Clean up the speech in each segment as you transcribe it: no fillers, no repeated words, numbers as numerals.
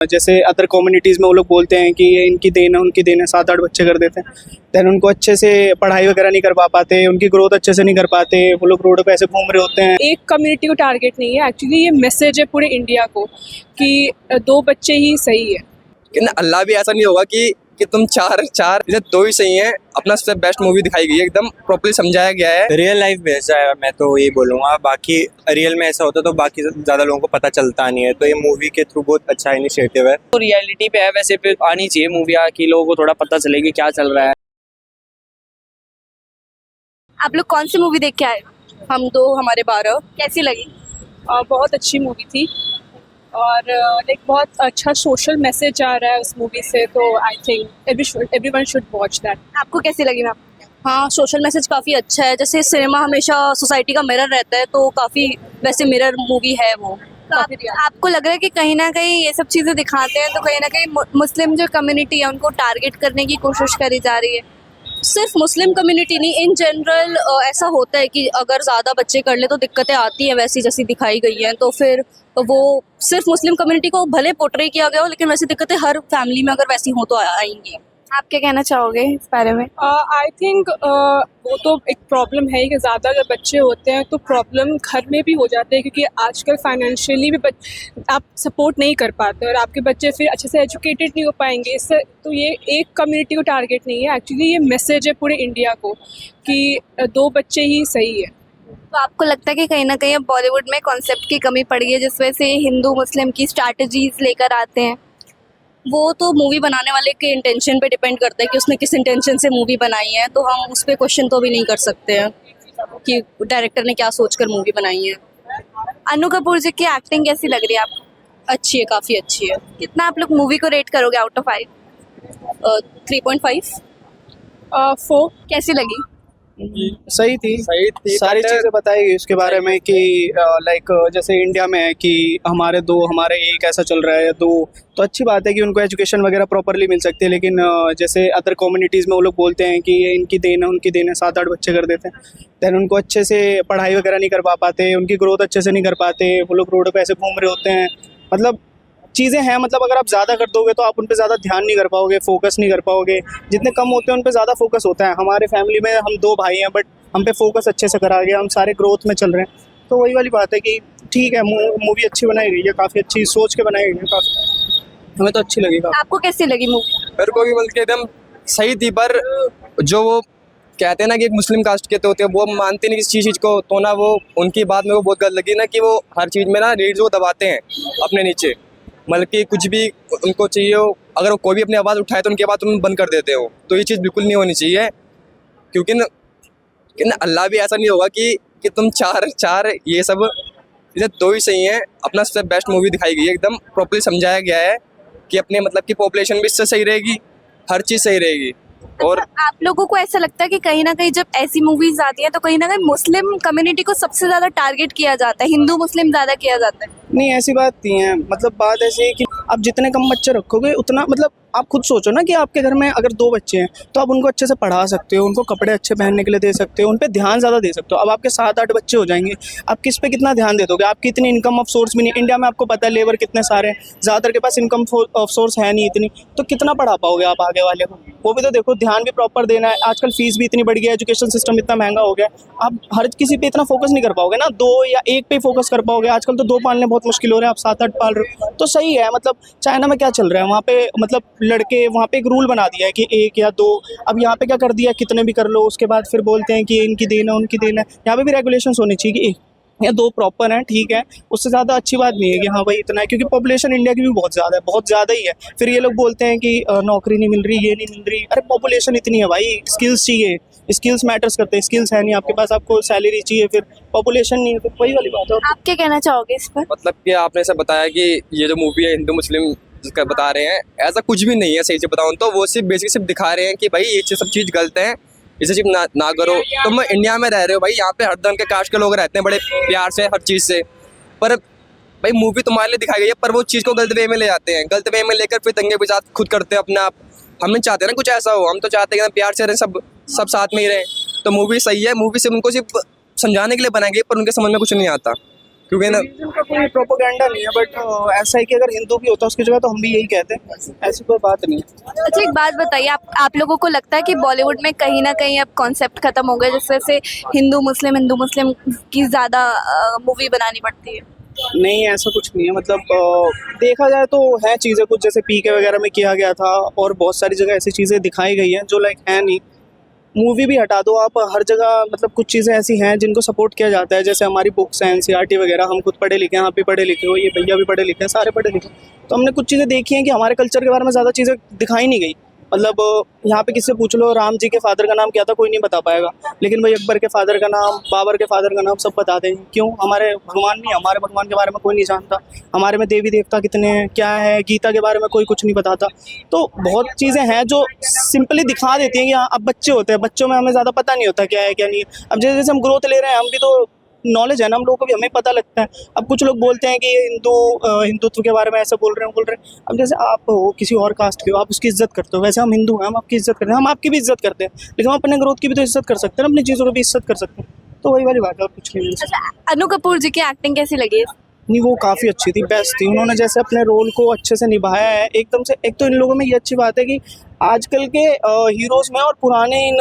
जैसे other communities में वो लोग बोलते हैं कि ये इनकी देन है, उनकी देन है, 7-8 बच्चे कर देते हैं। देन उनको अच्छे से पढ़ाई वगैरह नहीं कर पाते, उनकी ग्रोथ अच्छे से नहीं कर पाते, वो लोग रोड पे ऐसे घूम रहे होते हैं। एक कम्युनिटी को टारगेट नहीं है, एक्चुअली ये मैसेज है पूरे इंडिया को कि 2 बच्चे ही सही है। कि ना अल्लाह भी ऐसा नहीं होगा कि तुम चार जैसे 2 ही सही हैं। अपना सबसे बेस्ट मूवी दिखाई गई है, एकदम प्रॉपर्ली समझाया गया है। रियल लाइफ बेस्ड है, मैं तो ये बोलूँगा। बाकी रियल में ऐसा होता तो बाकी ज़्यादा लोगों को पता चलता नहीं है, तो ये मूवी के थ्रू बहुत अच्छा इनिशिएटिव है। तो रियलिटी पे है, वैसे पे आनी चाहिए मूवी कि लोगों को थोड़ा पता चले कि क्या चल रहा है। आप लोग कौन सी मूवी देख के आए? हम 2 हमारे 12। कैसी लगी? बहुत अच्छी मूवी थी और लाइक बहुत अच्छा सोशल मैसेज आ रहा है उस मूवी से, तो I think everyone should watch that. आपको कैसी लगी मैम? हाँ, सोशल मैसेज काफ़ी अच्छा है। जैसे सिनेमा हमेशा सोसाइटी का मिरर रहता है, तो काफ़ी वैसे मिरर मूवी है वो। तो आपको लग रहा है कि कहीं ना कहीं ये सब चीज़ें दिखाते हैं तो कहीं ना कहीं मुस्लिम जो कम्युनिटी है उनको टारगेट करने की कोशिश करी जा रही है? सिर्फ मुस्लिम कम्युनिटी नहीं, इन जनरल ऐसा होता है कि अगर ज़्यादा बच्चे कर ले तो दिक्कतें आती हैं वैसी जैसी दिखाई गई हैं। तो फिर वो सिर्फ मुस्लिम कम्युनिटी को भले पोर्ट्रे किया गया हो, लेकिन वैसी दिक्कतें हर फैमिली में अगर वैसी हो तो आएंगी। आप क्या कहना चाहोगे इस बारे में? आई थिंक वो तो एक प्रॉब्लम है ही कि ज़्यादा अगर बच्चे होते हैं तो प्रॉब्लम घर में भी हो जाते हैं, क्योंकि आजकल फाइनेंशियली भी आप सपोर्ट नहीं कर पाते और आपके बच्चे फिर अच्छे से एजुकेटेड नहीं हो पाएंगे। इससे तो ये एक कम्युनिटी को टारगेट नहीं है, एक्चुअली ये मैसेज है पूरे इंडिया को कि 2 बच्चे ही सही है। तो आपको लगता है कि कहीं ना कहीं अब बॉलीवुड में कॉन्सेप्ट की कमी पड़ गई है, जिस वजह से हिंदू मुस्लिम की स्ट्रैटेजीज लेकर आते हैं? वो तो मूवी बनाने वाले के इंटेंशन पे डिपेंड करता है कि उसने किस इंटेंशन से मूवी बनाई है, तो हम उस पर क्वेश्चन तो भी नहीं कर सकते हैं कि डायरेक्टर ने क्या सोचकर मूवी बनाई है। अनु कपूर जी की एक्टिंग कैसी लग रही है आपको? अच्छी है, काफ़ी अच्छी है। कितना आप लोग मूवी को रेट करोगे आउट ऑफ 5? 3.5। 4। कैसी लगी? सही थी सारी चीज़ें बताई गई उसके बारे में कि लाइक जैसे इंडिया में है कि हमारे एक ऐसा चल रहा है 2, तो अच्छी बात है कि उनको एजुकेशन वगैरह प्रॉपरली मिल सकती है। लेकिन जैसे अदर कम्युनिटीज़ में वो लोग बोलते हैं कि ये इनकी देन है, उनकी देन है, 7-8 बच्चे कर देते हैं। देन उनको अच्छे से पढ़ाई वगैरह नहीं कर पाते, उनकी ग्रोथ अच्छे से नहीं कर पाते, वो लोग रोड पे ऐसे घूम रहे होते हैं। मतलब चीज़ें हैं, मतलब अगर आप ज़्यादा कर दोगे तो आप उन पे ज़्यादा ध्यान नहीं कर पाओगे, फोकस नहीं कर पाओगे। जितने कम होते हैं उन पे ज़्यादा फोकस होता है। हमारे फैमिली में हम 2 भाई हैं, बट हम पे फोकस अच्छे से करा गया, हम सारे ग्रोथ में चल रहे हैं। तो वही वाली बात है कि ठीक है, मूवी अच्छी बनाई गई है, काफ़ी अच्छी सोच के बनाई गई है, काफ़ी हमें तो अच्छी लगी। आपको कैसी लगी मूवी? मेरे को भी मतलब कि एकदम सही थी, पर जो वो कहते हैं ना कि एक मुस्लिम कास्ट के तो होते हैं, वो मानते नहीं किसी चीज़ को, तो ना वो उनकी बात मेरे को बहुत गलत लगी ना कि वो हर चीज़ में ना रीड्स वो दबाते हैं अपने नीचे। मतलब कि कुछ भी उनको चाहिए हो, अगर वो कोई भी अपनी आवाज़ उठाए तो उनकी आवाज़ तुरंत बंद कर देते हो। तो ये चीज़ बिल्कुल नहीं होनी चाहिए, क्योंकि ना अल्लाह भी ऐसा नहीं होगा कि तुम चार ये सब जैसे 2 ही सही हैं। अपना सबसे बेस्ट मूवी दिखाई गई है, एकदम प्रॉपर्ली समझाया गया है कि अपने मतलब की पॉपुलेशन भी इससे सही रहेगी, हर चीज़ सही रहेगी। और आप लोगों को ऐसा लगता है कि कहीं ना कहीं जब ऐसी मूवीज आती हैं तो कहीं ना कहीं मुस्लिम कम्युनिटी को सबसे ज़्यादा टारगेट किया जाता है, हिंदू मुस्लिम ज़्यादा किया जाता है? नहीं, ऐसी बात नहीं है। मतलब बात ऐसी है कि आप जितने कम बच्चे रखोगे उतना, मतलब आप खुद सोचो ना कि आपके घर में अगर 2 बच्चे हैं तो आप उनको अच्छे से पढ़ा सकते हो, उनको कपड़े अच्छे पहनने के लिए दे सकते हो, उन पे ध्यान ज़्यादा दे सकते हो। अब आपके 7-8 बच्चे हो जाएंगे, आप किस पे कितना ध्यान दे दोगे? आपकी इतनी इनकम ऑफ सोर्स भी नहीं, इंडिया में आपको पता है लेबर कितने सारे हैं, ज़्यादातर के पास इनकम ऑफ सोर्स है नहीं इतनी, तो कितना पढ़ा पाओगे आप आगे वाले को? वो भी तो देखो, ध्यान भी प्रॉपर देना है। आजकल फीस भी इतनी बढ़ गई है, एजुकेशन सिस्टम इतना महंगा हो गया, आप हर किसी पे इतना फोकस नहीं कर पाओगे ना। 2 या 1 पे फोकस कर पाओगे। आजकल तो 2 पालने बहुत मुश्किल हो रहे हैं, आप 7-8 पाल रहे हो, तो सही है। मतलब चाइना में क्या चल रहा है, वहाँ पे मतलब लड़के, वहाँ पे एक रूल बना दिया है कि 1 या 2। अब यहाँ पे क्या कर दिया, कितने भी कर लो, उसके बाद फिर बोलते हैं कि इनकी देन है, उनकी देन है। यहाँ पे भी रेगुलेशंस होनी चाहिए कि 1 या 2 प्रॉपर हैं, ठीक है, उससे ज़्यादा अच्छी बात नहीं है कि हाँ भाई इतना है, क्योंकि पॉपुलेशन इंडिया की भी बहुत ज़्यादा है, बहुत ज़्यादा ही है। फिर ये लोग बोलते हैं कि नौकरी नहीं मिल रही, ये नहीं मिल रही। अरे पॉपुलेशन इतनी है भाई, स्किल्स चाहिए, स्किल्स मैटर्स करते हैं। स्किल्स है नहीं आपके पास, आपको सैलरी चाहिए, फिर पॉपुलेशन नहीं है, तो वही वाली बात है। आप क्या कहना चाहोगे इस पर? मतलब कि आपने ऐसा बताया कि ये जो मूवी है हिंदू मुस्लिम जिसका बता रहे हैं, ऐसा कुछ भी नहीं है। सही से बताऊँ तो वो सिर्फ बेसिक सिर्फ दिखा रहे हैं कि भाई ये सब चीज़ गलत है, इसे सिर्फ ना करो। तुम इंडिया में रह रहे हो भाई, यहाँ पे हर धर्म के कास्ट के लोग रहते हैं बड़े प्यार से, हर चीज़ से, पर भाई मूवी तुम्हारे लिए दिखाई गई है, पर वो चीज़ को गलत वे में ले जाते हैं। गलत वे में लेकर फिर दंगे फसाद खुद करते हैं अपने आप। हम नहीं चाहते ना कुछ ऐसा हो, हम तो चाहते हैं कि प्यार से रहें, सब साथ में ही रहें। तो मूवी सही है, मूवी से उनको सिर्फ समझाने के लिए बनाई गई, पर उनके समझ में कुछ नहीं आता। क्योंकि ना रिलीजन का कोई प्रोपोगंडा नहीं है, बट ऐसा है कि अगर हिंदू भी होता उसकी जगह तो हम भी यही कहते हैं, ऐसी कोई बात नहीं है। अच्छा एक बात बताइए, आप लोगों को लगता है कि बॉलीवुड में कहीं ना कहीं अब कॉन्सेप्ट खत्म हो गया, जिस वजह से हिंदू मुस्लिम की ज़्यादा मूवी बनानी पड़ती है? नहीं, ऐसा कुछ नहीं है। मतलब देखा जाए तो है चीज़ें कुछ, जैसे पीके वगैरह में किया गया था और बहुत सारी जगह ऐसी चीज़ें दिखाई गई हैं जो लाइक है नहीं। मूवी भी हटा दो आप, हर जगह मतलब कुछ चीज़ें ऐसी हैं जिनको सपोर्ट किया जाता है, जैसे हमारी बुक्स हैं एनसीईआरटी वगैरह, हम खुद पढ़े लिखे हैं, आप भी पढ़े लिखे हो, ये भैया भी पढ़े लिखे हैं, सारे पढ़े लिखे हैं। तो हमने कुछ चीज़ें देखी हैं कि हमारे कल्चर के बारे में ज़्यादा चीज़ें दिखाई नहीं गई। मतलब यहाँ पे किससे पूछ लो राम जी के फादर का नाम क्या था, कोई नहीं बता पाएगा, लेकिन भाई अकबर के फादर का नाम, बाबर के फादर का नाम सब बता देंगे। क्यों? हमारे भगवान नहीं, हमारे भगवान के बारे में कोई नहीं जानता, हमारे में देवी देवता कितने हैं, क्या है, गीता के बारे में कोई कुछ नहीं बताता। तो बहुत चीज़ें हैं जो सिंपली दिखा देती हैं कि हाँ अब बच्चे होते हैं, बच्चों में हमें ज़्यादा पता नहीं होता क्या है क्या नहीं है। अब जैसे जैसे हम ग्रोथ ले रहे हैं, हम भी तो नॉलेज है ना हम लोगों को भी, हमें पता लगता है। अब कुछ लोग बोलते हैं कि ये हिंदुत्व के बारे में ऐसा बोल रहे हैं। अब जैसे आप हो किसी और कास्ट के हो, आप उसकी इज्जत करते हो, वैसे हम हिंदू हैं, हम आपकी इज्जत करते हैं, हम आपकी भी इज्जत करते हैं, लेकिन हम अपने ग्रोथ की भी तो इज्जत कर सकते हैं, अपनी चीज़ों की भी इज्जत कर सकते हैं। तो वही वाली बात है और कुछ नहीं। अच्छा अनु कपूर जी की एक्टिंग कैसी लगी? नहीं, वो काफ़ी अच्छी थी, बेस्ट थी। उन्होंने जैसे अपने रोल को अच्छे से निभाया है एकदम से। एक तो इन लोगों में ये अच्छी बात है कि आजकल के हीरोज़ में और पुराने इन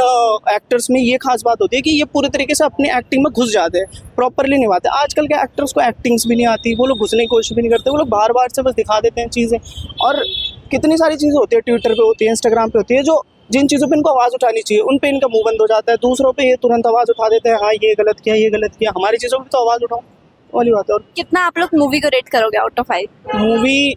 एक्टर्स में ये खास बात होती है कि ये पूरे तरीके से अपनी एक्टिंग में घुस जाते हैं, प्रॉपरली निभाते हैं। आजकल के एक्टर्स को एक्टिंग्स भी नहीं आती, वो लोग घुसने की कोशिश भी नहीं करते, वो लोग बार बार से बस दिखा देते हैं चीज़ें। और कितनी सारी चीज़ें होती है, ट्विटर पर होती है, इंस्टाग्राम पर होती है, जो जिन चीज़ों पे इनको आवाज़ उठानी चाहिए उन पे इनका मुंह बंद हो जाता है, दूसरों पे ये तुरंत आवाज़ उठा देते हैं, हाँ ये गलत किया, ये गलत किया। हमारी चीज़ों पर तो आवाज़ उठाओ, वाली बात है। और कितना आप लोग मूवी को रेट करोगे out of 5? Movie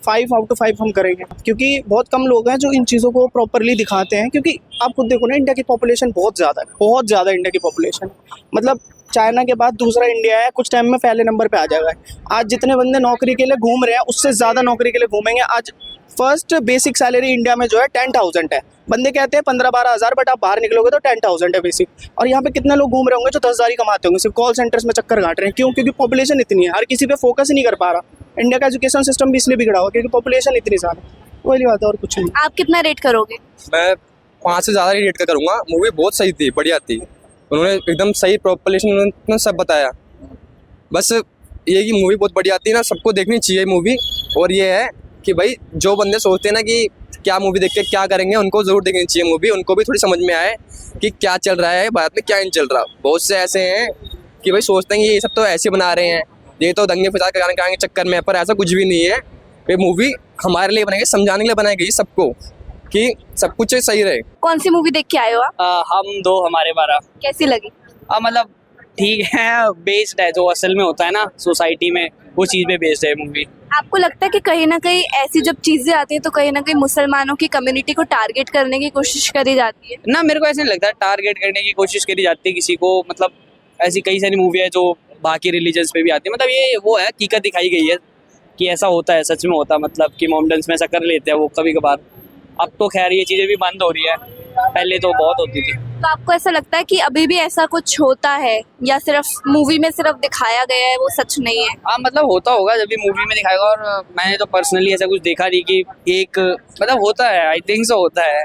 5 out of 5 हम करेंगे, क्योंकि बहुत कम लोग हैं जो इन चीज़ों को प्रॉपरली दिखाते हैं। क्योंकि आप खुद देखो ना, इंडिया की पॉपुलेशन बहुत ज़्यादा है, बहुत ज़्यादा इंडिया की पॉपुलेशन। मतलब चाइना के बाद दूसरा इंडिया है, कुछ टाइम में पहले नंबर पे आ जाएगा। आज जितने बंदे नौकरी के लिए घूम रहे हैं उससे ज़्यादा नौकरी के लिए घूमेंगे। आज फर्स्ट बेसिक सैलरी इंडिया में जो है 10,000 है। बंदे कहते हैं 15-12 हज़ार, बट आप बाहर निकलोगे तो 10,000 है बेसिक। और यहाँ पे कितने लोग घूम रहे होंगे जो 10,000 ही कमाते होंगे, सिर्फ कॉल सेंटर्स में चक्कर काट रहे हैं। क्यों? क्योंकि पॉपुलेशन इतनी है, हर किसी पे फोकस ही नहीं कर पा रहा। इंडिया का एजुकेशन सिस्टम भी इसलिए बिगड़ा हुआ क्योंकि पॉपुलेशन इतनी ज़्यादा। वही बात है और कुछ नहीं। आप कितना रेट करोगे? मैं 5 से ज़्यादा ही रेट का करूँगा। मूवी बहुत सही थी, बढ़िया थी, उन्होंने एकदम सही पॉपुलेशन सब बताया। बस ये कि मूवी बहुत बढ़िया थी ना, सबको देखनी चाहिए मूवी। और ये है कि भाई जो बंदे सोचते हैं ना कि क्या मूवी देख के क्या करेंगे, उनको ज़रूर देखनी चाहिए मूवी, उनको भी थोड़ी समझ में आए कि क्या चल रहा है भारत में, क्या नहीं चल रहा। बहुत से ऐसे हैं कि भाई सोचते हैं कि ये सब तो ऐसे बना रहे हैं, ये तो दंगे फसाद कराने के चक्कर में, पर ऐसा कुछ भी नहीं है। ये मूवी हमारे लिए बनाई गई, समझाने के लिए बनाई गई सबको कि सब कुछ सही रहे। कौन सी मूवी देख के आए हो आप? हम 2 हमारे 12। कैसी लगी? मतलब ठीक है, बेस्ड है जो असल में होता है ना सोसाइटी में, वो चीज़ पे बेस्ड है मूवी। आपको लगता है कि कहीं ना कहीं ऐसी जब चीजें आती हैं तो कहीं ना कहीं मुसलमानों की कम्युनिटी को टारगेट करने की कोशिश करी जाती है? ना, मेरे को ऐसे नहीं लगता टारगेट करने की कोशिश करी जाती है किसी को। मतलब ऐसी कई सारी मूवी है जो बाकी रिलीजन्स पे भी आती है। मतलब ये वो है, हकीकत दिखाई गई है कि ऐसा होता है, सच में होता है। मतलब कि मोमडन्स में ऐसा कर लेते हैं वो कभी कभार। अब तो खैर ये चीज़ें भी बंद हो रही है, पहले तो बहुत होती थी। तो आपको ऐसा लगता है कि अभी भी ऐसा कुछ होता है या सिर्फ मूवी में सिर्फ दिखाया गया है, वो सच नहीं है? हाँ, मतलब होता होगा जब भी मूवी में दिखाएगा। और मैंने तो पर्सनली ऐसा कुछ देखा नहीं कि एक मतलब होता है, आई थिंक सो होता है।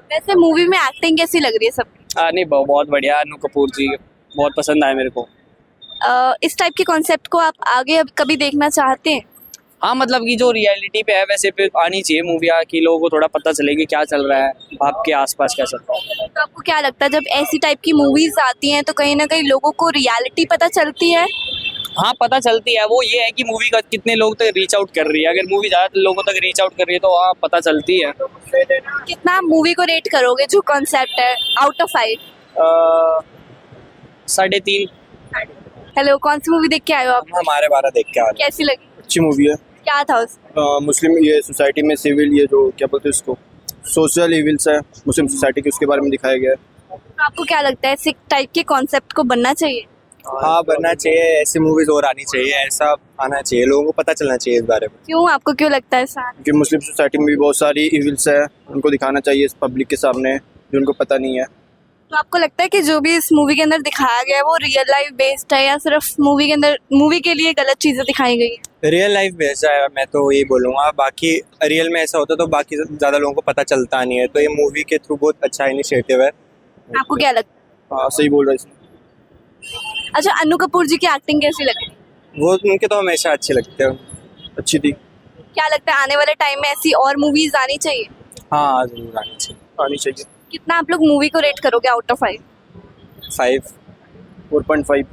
वैसे मूवी में एक्टिंग कैसी लग रही है सबकी? नहीं, बहुत बढ़िया। अनु कपूर जी बहुत पसंद आए मेरे को। इस टाइप के कॉन्सेप्ट को आप आगे अब कभी देखना चाहते हैं? हाँ, मतलब कि जो रियलिटी पे है वैसे पे आनी चाहिए मूवियाँ, कि लोगों को थोड़ा पता चले कि क्या चल रहा है आपके आसपास, क्या चल रहा है। तो आपको क्या लगता है जब ऐसी टाइप की मूवीज आती हैं तो कहीं ना कहीं लोगों को रियलिटी पता चलती है? हाँ, पता चलती है। वो ये है कि मूवी का कितने लोग तक रीच आउट कर रही है। अगर मूवी ज़्यादा लोगों तक रीच आउट कर रही है तो हाँ, पता चलती है। कितना आप मूवी को रेट करोगे जो कॉन्सेप्ट है आउट ऑफ 5? 3.5। हेलो, कौन सी मूवी देख के आए हो आप? हमारे 12 देख के आ रहे हैं। कैसी लगी? अच्छी मूवी है। क्या था उस? मुस्लिम ये सोसाइटी में सिविल, ये जो क्या बोलते हैं उसको, सोशल इविल्स है मुस्लिम सोसाइटी के, उसके बारे में दिखाया गया है। तो आपको क्या लगता है इस टाइप के कॉन्सेप्ट को बनना चाहिए? हाँ, बनना चाहिए, ऐसी मूवीज और आनी चाहिए, ऐसा आना चाहिए, लोगों को पता चलना चाहिए इस बारे में। क्यों, आपको क्यों लगता है ऐसा? क्योंकि मुस्लिम सोसाइटी में भी बहुत सारी इविल्स है, उनको दिखाना चाहिए इस पब्लिक के सामने जो उनको पता नहीं है। तो आपको लगता है कि जो भी इस मूवी के अंदर दिखाया गया है वो रियल लाइफ बेस्ड है या सिर्फ मूवी के अंदर मूवी के लिए गलत चीजें दिखाई गई है? रियल लाइफ बेस्ड है, मैं तो यही बोलूँगा। बाकी रियल में ऐसा होता तो बाकी ज़्यादा लोगों को पता चलता नहीं है। तो ये मूवी के थ्रू बहुत अच्छा इनिशिएटिव है। आपको क्या लगता है? हाँ, सही बोल रहा है इसमें। अच्छा, अन्नू कपूर जी की एक्टिंग कैसी लगी? वो उनके तो हमेशा अच्छे लगते हैं। अच्छी थी। क्या लगता है आने वाले टाइम में ऐसी और मूवीज आनी चाहिए? हाँ जरूर आनी चाहिए। आनी चाहिए। कितना आप लोग मूवी को रेट करोगे आउट ऑफ 5? 5। 4.5।